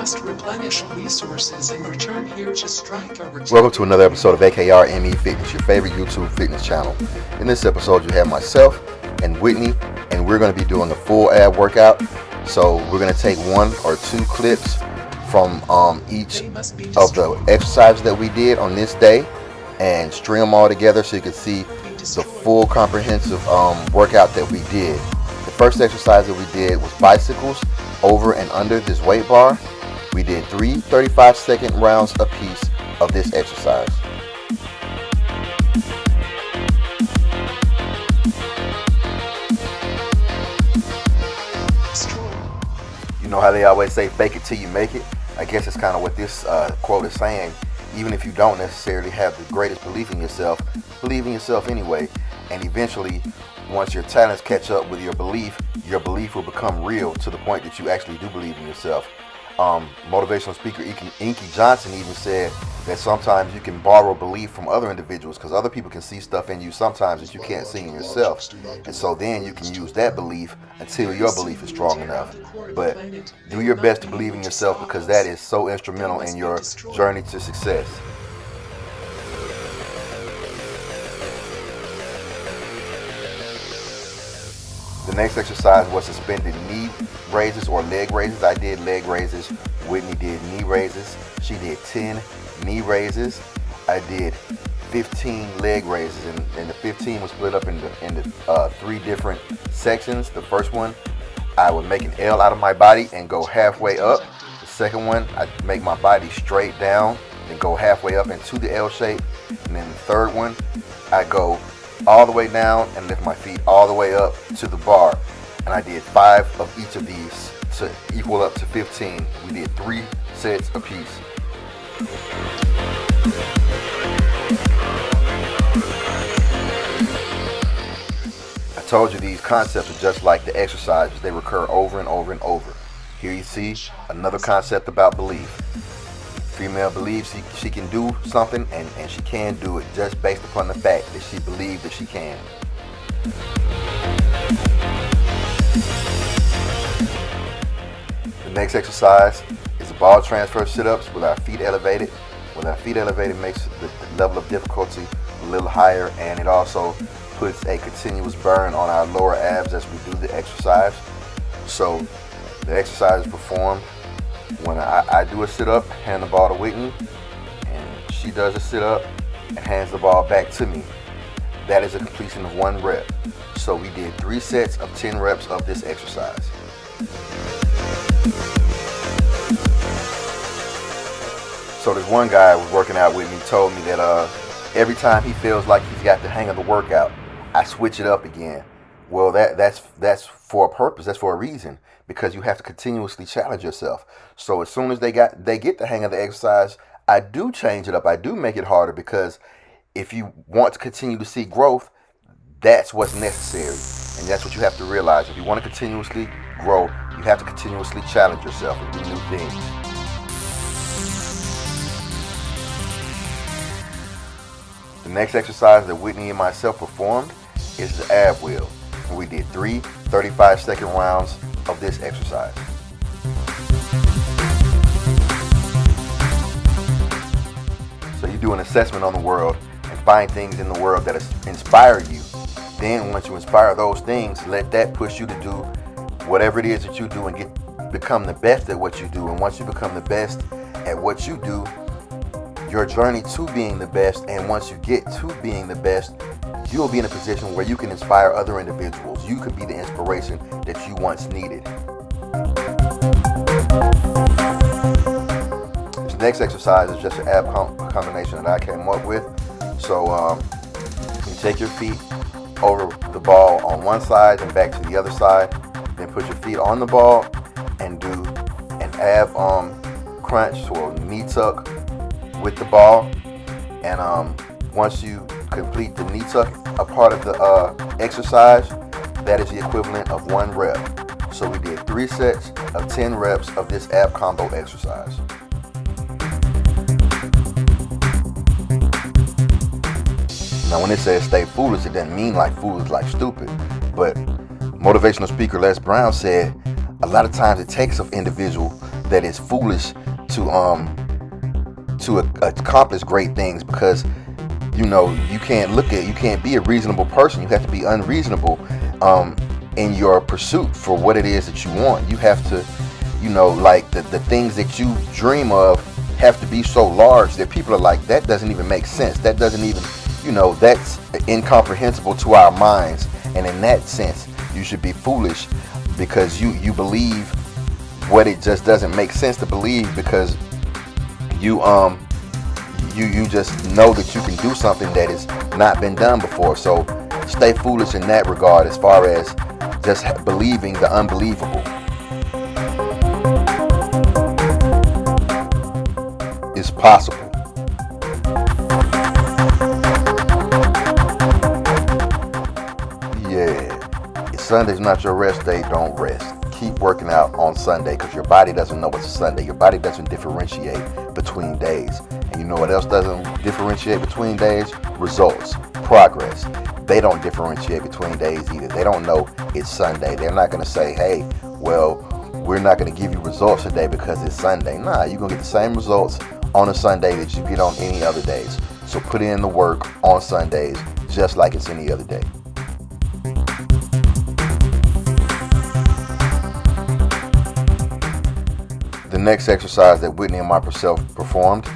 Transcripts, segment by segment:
must replenish resources and return here to strike a return. Welcome to another episode of AKR ME Fitness, your favorite YouTube fitness channel. In this episode, you have myself and Whitney, and we're going to be doing a full ab workout. So we're going to take one or two clips from each of the exercises that we did on this day and string them all together so you can see the full comprehensive workout that we did. The first exercise that we did was bicycles over and under this weight bar. We did 3 35-second rounds apiece of this exercise. You know how they always say, fake it till you make it? I guess it's kind of what this quote is saying. Even if you don't necessarily have the greatest belief in yourself, believe in yourself anyway. And eventually, once your talents catch up with your belief will become real to the point that you actually do believe in yourself. Motivational speaker Inky Johnson even said that sometimes you can borrow belief from other individuals because other people can see stuff in you sometimes that you can't see in yourself. And so then you can use that belief until your belief is strong enough. But do your best to believe in yourself because that is so instrumental in your journey to success. The next exercise was suspended knee raises or leg raises. I did leg raises. Whitney did knee raises. She did 10 knee raises. I did 15 leg raises, and the 15 was split up into 3 different sections. The first one, I would make an L out of my body and go halfway up. The second one, I'd make my body straight down and go halfway up into the L shape. And then the third one, I go all the way down and lift my feet all the way up to the bar. And I did 5 of each of these to equal up to 15. We did 3 sets apiece. I told you these concepts are just like the exercises. They recur over and over and over. Here you see another concept about belief. Female believes she can do something and she can do it just based upon the fact that she believes that she can. The next exercise is the ball transfer sit-ups with our feet elevated. With our feet elevated makes the level of difficulty a little higher, and it also puts a continuous burn on our lower abs as we do the exercise. So the exercise is performed when I do a sit-up, hand the ball to Whitney, and she does a sit-up and hands the ball back to me. That is a completion of 1 rep. So we did 3 sets of 10 reps of this exercise. So this one guy I was working out with me told me that every time he feels like he's got the hang of the workout, I switch it up again. Well, that's for a purpose. That's for a reason, because you have to continuously challenge yourself. So as soon as they get the hang of the exercise, I do change it up. I do make it harder, because if you want to continue to see growth, that's what's necessary. And that's what you have to realize. If you want to continuously grow, you have to continuously challenge yourself and do new things. The next exercise that Whitney and myself performed is the ab wheel. We did 3 35-second rounds of this exercise. So you do an assessment on the world and find things in the world that inspire you. Then once you inspire those things, let that push you to do whatever it is that you do and become the best at what you do. And once you become the best at what you do, your journey to being the best, and once you get to being the best, you'll be in a position where you can inspire other individuals. You could be the inspiration that you once needed. This next exercise is just an ab combination that I came up with. So you take your feet over the ball on one side and back to the other side. Then put your feet on the ball and do an ab crunch or knee tuck with the ball. And once you complete the knee tuck, a part of the exercise, that is the equivalent of 1 rep. So we did 3 sets of 10 reps of this ab combo exercise. Now when it says stay foolish, it doesn't mean like foolish like stupid. But motivational speaker Les Brown said a lot of times it takes an individual that it's foolish to accomplish great things, because you can't be a reasonable person. You have to be unreasonable in your pursuit for what it is that you want. You have to, like the things that you dream of have to be so large that people are like, that doesn't even make sense. That doesn't even, that's incomprehensible to our minds. And in that sense, you should be foolish, because you believe what it just doesn't make sense to believe, because you just know that you can do something that has not been done before. So stay foolish in that regard, as far as just believing the unbelievable. It's possible. Yeah. If Sunday's not your rest day, don't rest. Keep working out on Sunday, because your body doesn't know it's a Sunday. Your body doesn't differentiate between days. And you know what else doesn't differentiate between days? Results, progress. They don't differentiate between days either. They don't know it's Sunday. They're not going to say, hey, well, we're not going to give you results today because it's Sunday. Nah, you're going to get the same results on a Sunday that you get on any other days. So put in the work on Sundays just like it's any other day. The next exercise that Whitney and myself performed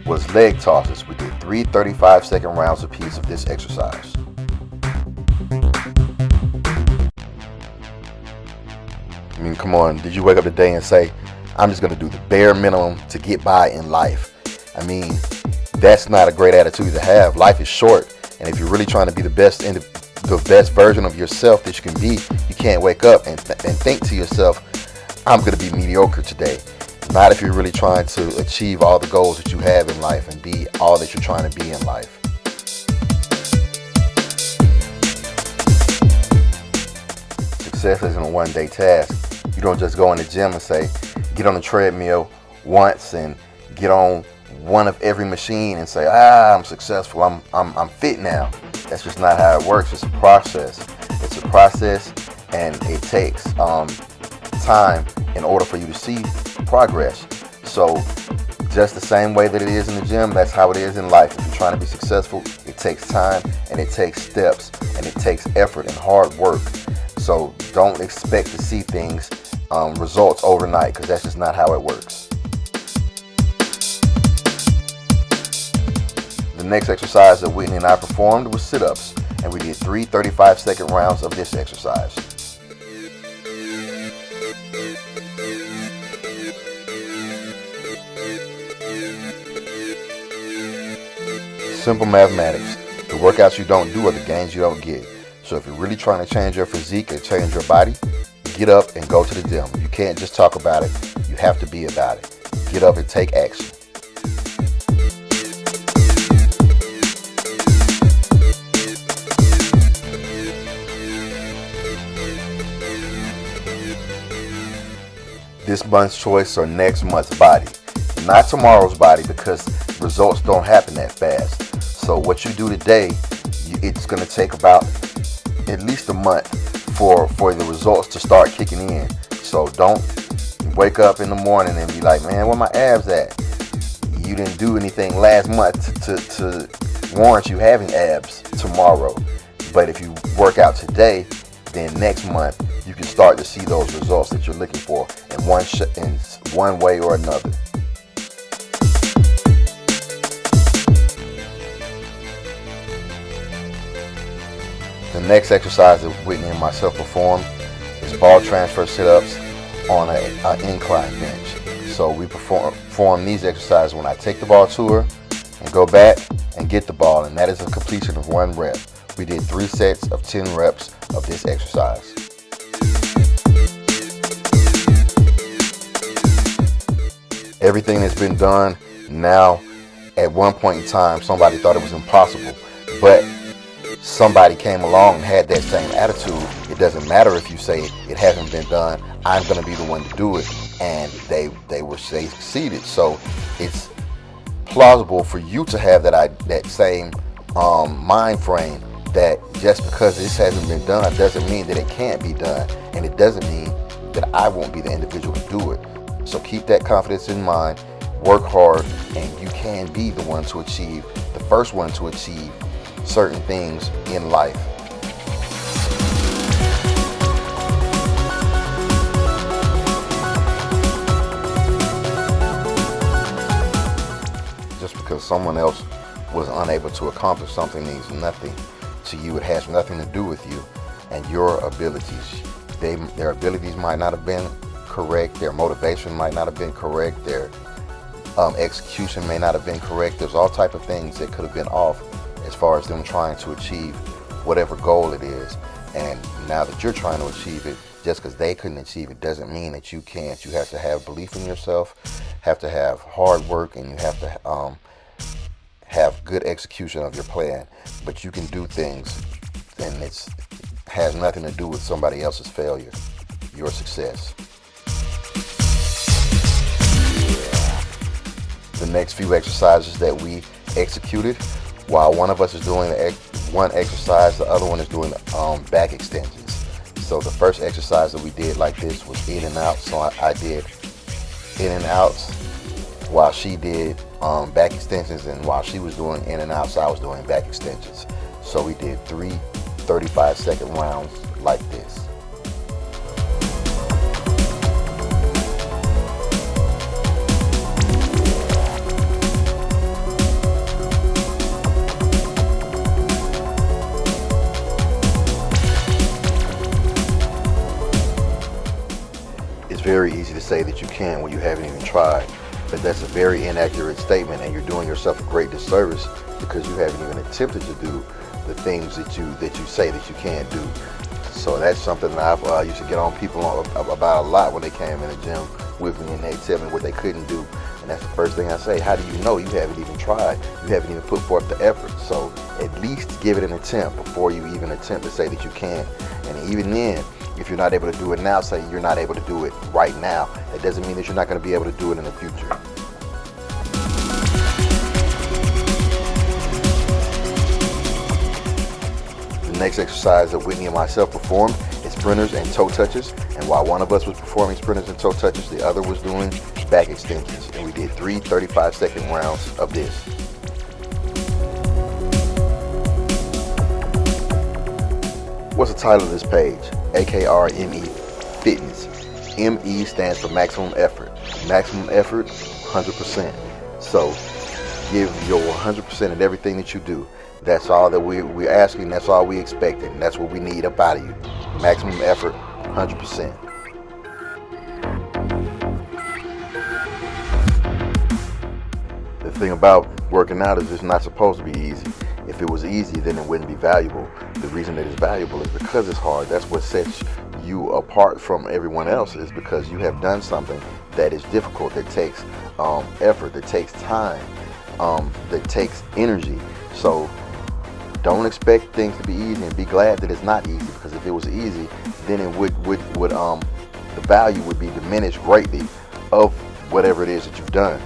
was leg tosses. We did 3 35-second rounds apiece of this exercise. I mean, come on, did you wake up today and say, I'm just going to do the bare minimum to get by in life? I mean, that's not a great attitude to have. Life is short, and if you're really trying to be the best version of yourself that you can be, you can't wake up and think to yourself, I'm going to be mediocre today. Not if you're really trying to achieve all the goals that you have in life and be all that you're trying to be in life. Success isn't a one-day task. You don't just go in the gym and say, get on the treadmill once and get on one of every machine and say, I'm successful, I'm fit now. That's just not how it works. It's a process. It's a process, and it takes time in order for you to see progress. So just the same way that it is in the gym, that's how it is in life. If you're trying to be successful, it takes time, and it takes steps, and it takes effort and hard work. So don't expect to see things, results overnight, because that's just not how it works. The next exercise that Whitney and I performed was sit-ups, and we did 3 35-second rounds of this exercise. Simple mathematics. The workouts you don't do are the gains you don't get. So if you're really trying to change your physique and change your body, get up and go to the gym. You can't just talk about it. You have to be about it. Get up and take action. This month's choice or next month's body. Not tomorrow's body, because results don't happen that fast. So what you do today, it's going to take about at least a month for the results to start kicking in. So don't wake up in the morning and be like, man, where my abs at? You didn't do anything last month to warrant you having abs tomorrow. But if you work out today, then next month you can start to see those results that you're looking for in one way or another. The next exercise that Whitney and myself performed is ball transfer sit-ups on an incline bench. So we perform these exercises when I take the ball to her and go back and get the ball, and that is a completion of 1 rep. We did 3 sets of 10 reps of this exercise. Everything that's been done now, at one point in time, somebody thought it was impossible, but somebody came along and had that same attitude. It doesn't matter if you say it hasn't been done, I'm going to be the one to do it, and they succeeded. So it's plausible for you to have that same mind frame, that just because this hasn't been done doesn't mean that it can't be done, and it doesn't mean that I won't be the individual to do it. So keep that confidence in mind, work hard, and you can be the one to achieve, the first one to achieve certain things in life. Just because someone else was unable to accomplish something means nothing to you. It has nothing to do with you and your abilities. Their abilities might not have been correct. Their motivation might not have been correct. Their execution may not have been correct. There's all type of things that could have been off as far as them trying to achieve whatever goal it is. And now that you're trying to achieve it, just because they couldn't achieve it doesn't mean that you can't. You have to have belief in yourself, have to have hard work, and you have to have good execution of your plan. But you can do things, and it has nothing to do with somebody else's failure, your success. The next few exercises that we executed, while one of us is doing one exercise, the other one is doing back extensions. So the first exercise that we did like this was in and out. So I did in and outs while she did back extensions, and while she was doing in and outs, I was doing back extensions. So we did 3 35-second rounds like this. It's very easy to say that you can when you haven't even tried, but that's a very inaccurate statement, and you're doing yourself a great disservice because you haven't even attempted to do the things that you say that you can't do. So that's something that I used to get on people about a lot when they came in the gym with me and they tell me what they couldn't do. And that's the first thing I say: how do you know? You haven't even tried. You haven't even put forth the effort. So at least give it an attempt before you even attempt to say that you can. And even then, if you're not able to do it now, say you're not able to do it right now. That doesn't mean that you're not going to be able to do it in the future. The next exercise that Whitney and myself performed is sprinters and toe touches. And while one of us was performing sprinters and toe touches, the other was doing back extensions. And we did 3 35-second rounds of this. What's the title of this page? AKRME Fitness. ME stands for maximum effort. Maximum effort, 100%. So give your 100% in everything that you do. That's all that we're asking. That's all we expecting. That's what we need up out of you. Maximum effort, 100%. The thing about working out is it's not supposed to be easy. If it was easy, then it wouldn't be valuable. The reason that it's valuable is because it's hard. That's what sets you apart from everyone else, is because you have done something that is difficult, that takes effort, that takes time, that takes energy. So don't expect things to be easy, and be glad that it's not easy, because if it was easy, then it would the value would be diminished greatly of whatever it is that you've done.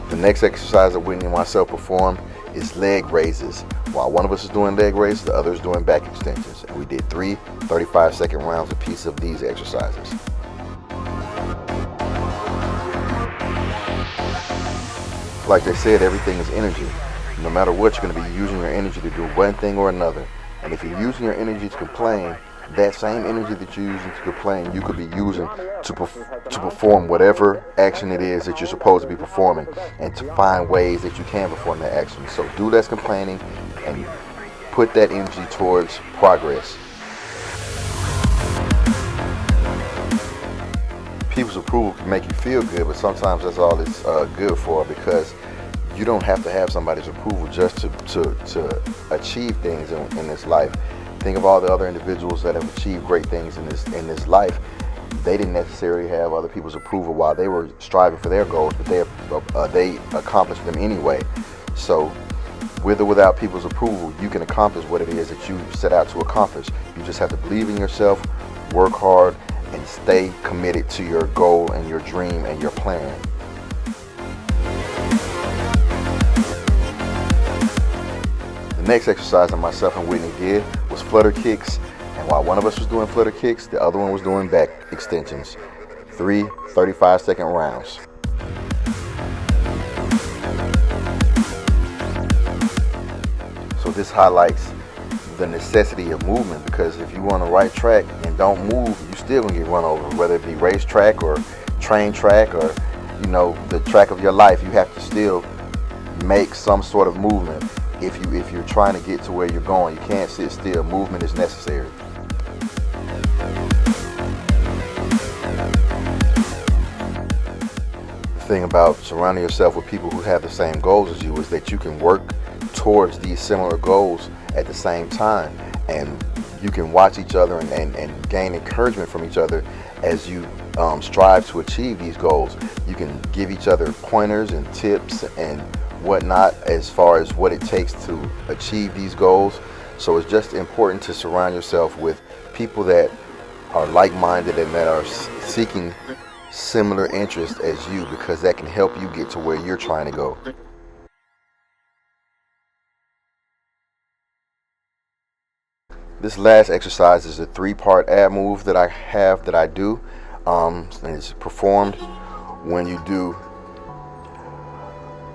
The next exercise that Whitney and myself performed is leg raises. While one of us is doing leg raises, the other is doing back extensions. And we did 3 35-second rounds apiece of these exercises. Like they said, everything is energy. No matter what, you're going to be using your energy to do one thing or another. And if you're using your energy to complain, that same energy that you're using to complain, you could be using to perform whatever action it is that you're supposed to be performing, and to find ways that you can perform that action. So do less complaining and put that energy towards progress. People's approval can make you feel good, but sometimes that's all it's good for, because you don't have to have somebody's approval just to achieve things in this life. Think of all the other individuals that have achieved great things in this life. They didn't necessarily have other people's approval while they were striving for their goals, but they accomplished them anyway. So with or without people's approval, you can accomplish what it is that you set out to accomplish. You just have to believe in yourself, work hard, and stay committed to your goal and your dream and your plan. next exercise that myself and Whitney did was flutter kicks. And while one of us was doing flutter kicks, the other one was doing back extensions. 3 35-second rounds. So this highlights the necessity of movement, because if you on the right track and don't move, you still gonna get run over, whether it be racetrack or train track or the track of your life. You have to still make some sort of movement if you're trying to get to where you're going. You can't sit still. Movement is necessary. The thing about surrounding yourself with people who have the same goals as you is that you can work towards these similar goals at the same time, and you can watch each other and gain encouragement from each other as you strive to achieve these goals. You can give each other pointers and tips and whatnot as far as what it takes to achieve these goals. So it's just important to surround yourself with people that are like-minded and that are seeking similar interests as you, because that can help you get to where you're trying to go. This last exercise is a 3-part ab move that I do, and it's performed when you do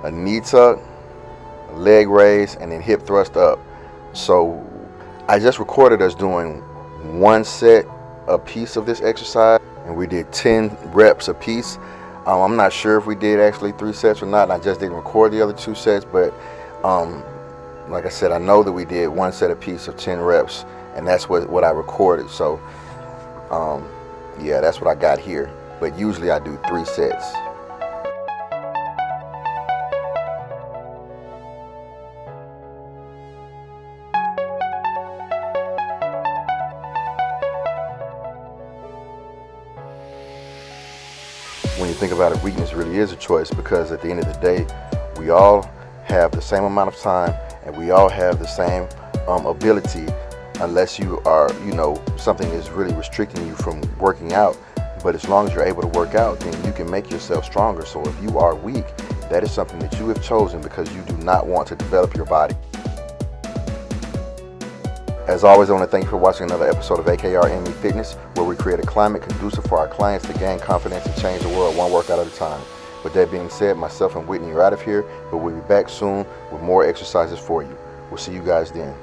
a knee tuck, a leg raise, and then hip thrust up. So I just recorded us doing 1 set a piece of this exercise, and we did 10 reps a piece. I'm not sure if we did actually 3 sets or not, and I just didn't record the other 2 sets, but like I said, I know that we did 1 set a piece of 10 reps, and that's what I recorded. So yeah, that's what I got here, but usually I do 3 sets. When you think about it, weakness really is a choice, because at the end of the day, we all have the same amount of time and we all have the same ability, unless you are, something is really restricting you from working out. But as long as you're able to work out, then you can make yourself stronger. So if you are weak, that is something that you have chosen because you do not want to develop your body. As always, I want to thank you for watching another episode of AKR ME Fitness, where we create a climate conducive for our clients to gain confidence and change the world one workout at a time. With that being said, myself and Whitney are out of here, but we'll be back soon with more exercises for you. We'll see you guys then.